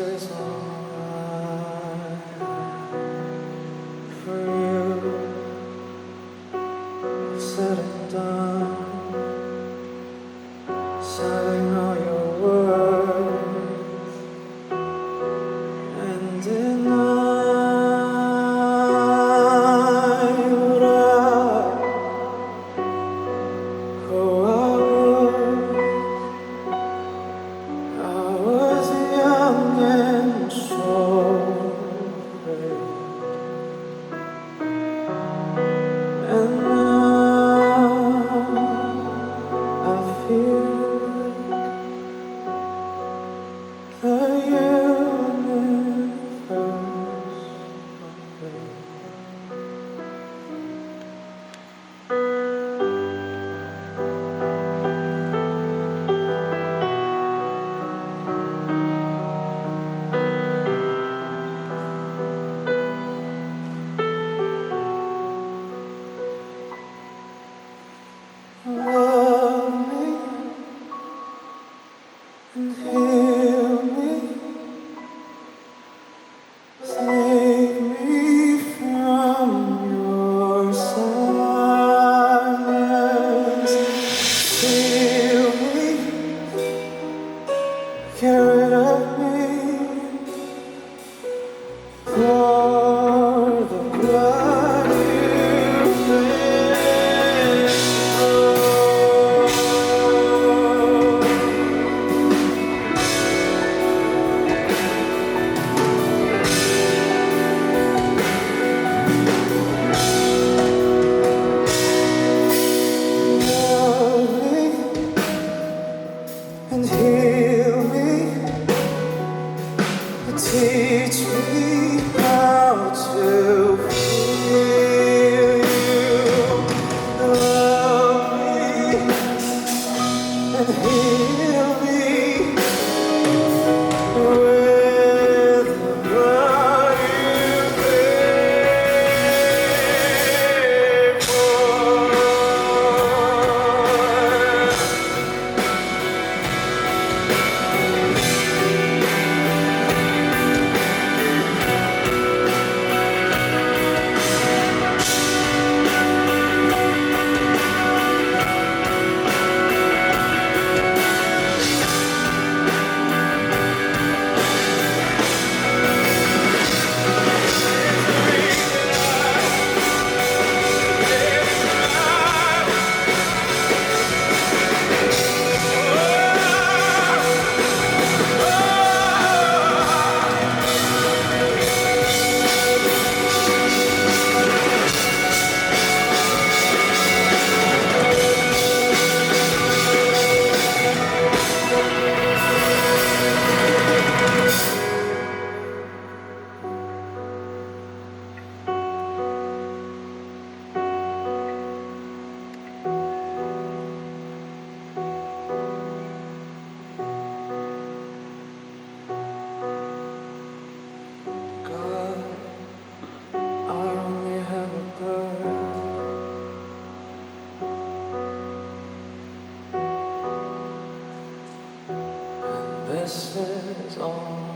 is alright for you. I've said and done, saying all your words, and in love me and heal me, save me from your silence, heal me, get rid of me, for the blood you paid. And heal me, teach me how to feel you. Love me and heal me with the blood you paid for. This is all